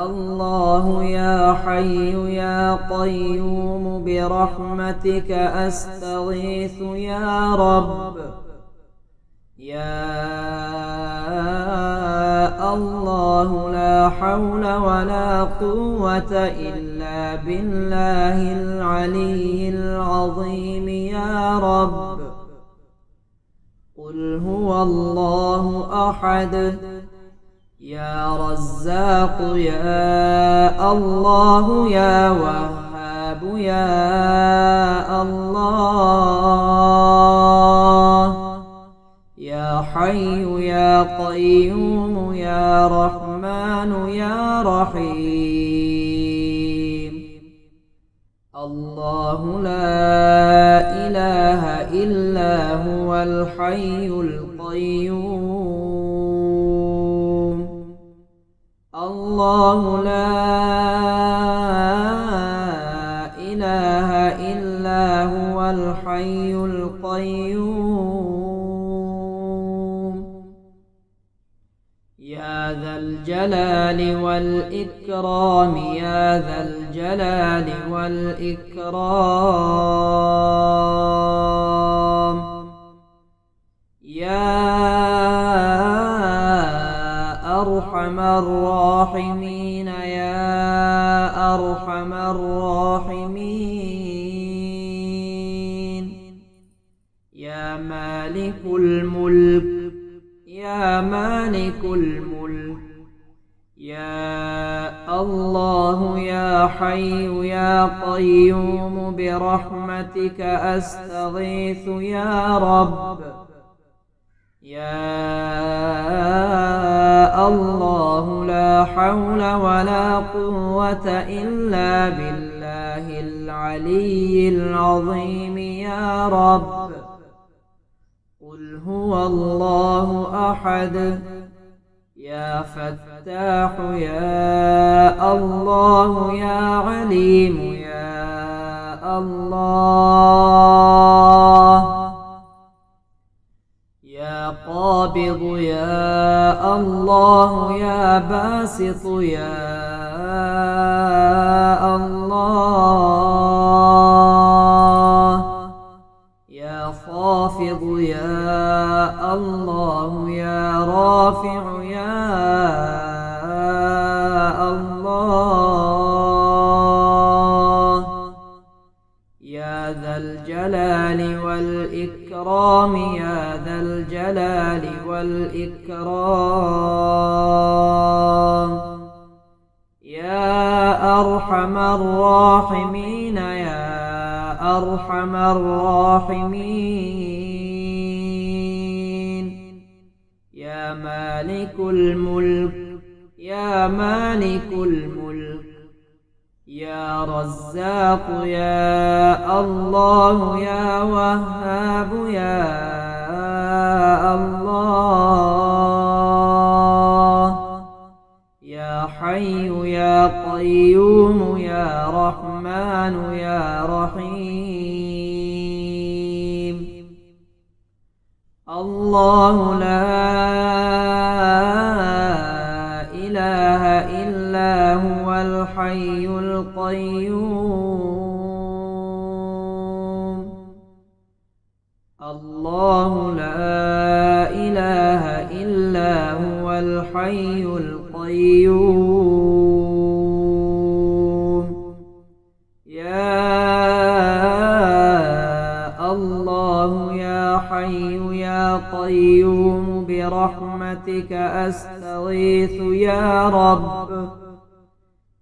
الله يا حي يا قيوم برحمتك أستغيث يا رب. يا الله لا حول ولا قوة إلا بالله العلي العظيم يا رب. قل هو الله أحد يا رزاق يا الله يا وهاب يا الله. يا حي يا قيوم يا رحمن يا رحيم. الله لا إله إلا هو الحي القيوم. الله لا إله إلا هو الحي القيوم. يا ذا الجلال والإكرام يا ذا الجلال والإكرام. يا أرحم الراحمين يا أرحم الراحمين. يا مالك الملك يا مالك الملك. يا الله يا حي يا قيوم برحمتك أستغيث يا رب. يا الله لا حول ولا قوة إلا بالله العلي العظيم يا رب. قل هو الله أحد يا فتاح يا الله يا عليم يا الله. يا قابض يا الله يا باسط يا الله. يا خافض يا الله يا رافع يا الله. يا ذا الجلال والإكرام يا ذا الجلال والإكرام. يا أرحم الراحمين يا أرحم الراحمين. يا مالك الملك يا مالك الملك. يا رزاق يا الله يا وهاب يا الله. يا حي يا قيوم يا رحمن يا رحيم. الله لا إله إلا هو الحي القيوم. الله لا إله إلا هو الحي القيوم. يا الله يا حي يا قيوم برحمتك أستغيث يا رب.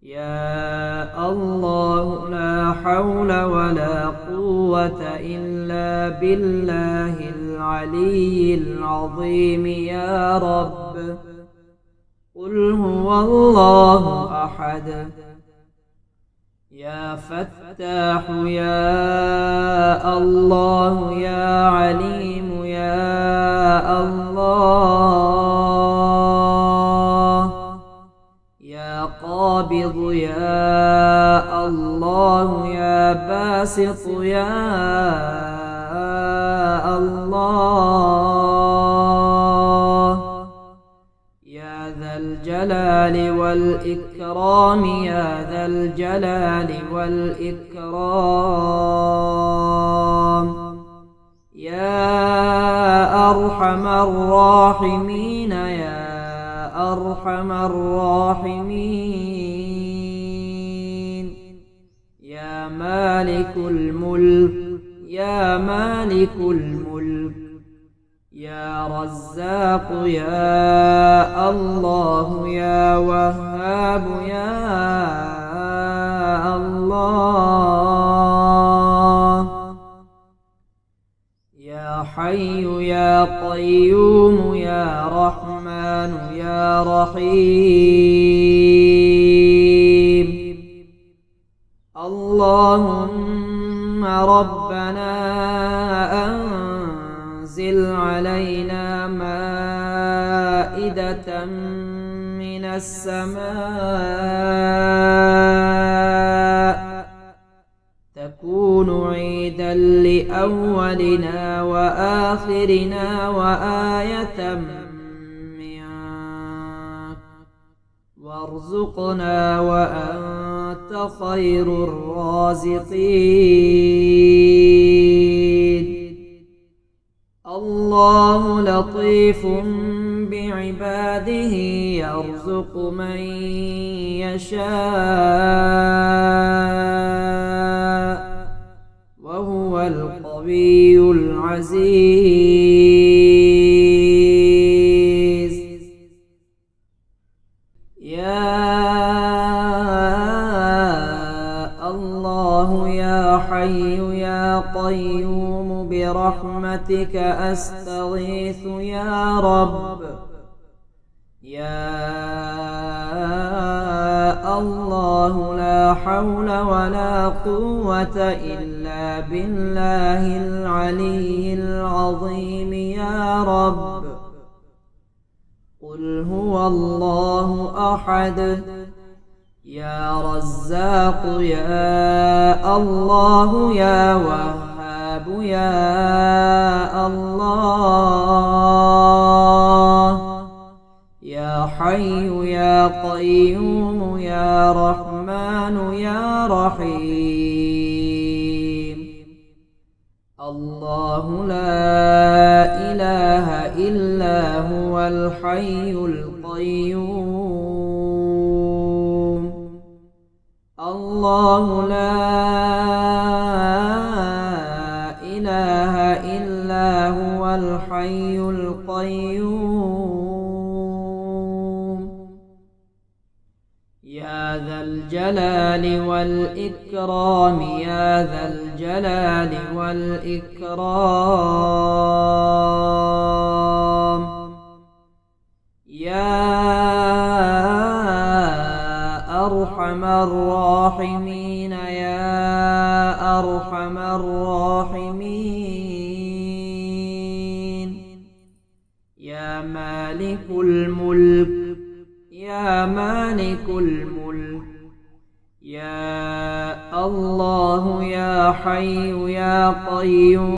يا الله لا حول ولا قوة إلا بالله العلي العظيم يا رب. قل هو الله أحد يا فتاح يا الله يا عليم يا الله. يا قابض يا الله يا باسط يا الله. الجلال والإكرام يا ذا الجلال والإكرام يا أرحم الراحمين يا أرحم الراحمين يا مالك الملك يا مالك الملك يا رزاق يا الله يا وهاب يا الله يا حي يا قيوم يا رحمن يا رحيم اللهم ربنا أنزل علينا مائدة من السماء تكون عيدا لأولنا وآخرنا وآية منك وارزقنا وأنت خير الرازقين الله لطيف بعباده يرزق من يشاء وهو القوي العزيز يا الله يا حي يا قيوم برحمتك أستغيث يا رب يا الله لا حول ولا قوة إلا بالله العلي العظيم يا رب قل هو الله أحد يا رزاق يا الله يا وهاب يا الله يا حي يا قيوم يا رحمن يا رحيم الله لا إله إلا هو الحي القيوم الله لا إله إلا هو الحي القيوم يا ذا الجلال والإكرام يا ذا الجلال والإكرام يا أرحم الراحمين يا أرحم الراحمين يا مالك الملك يا مالك الملك يا الله يا حي يا قيوم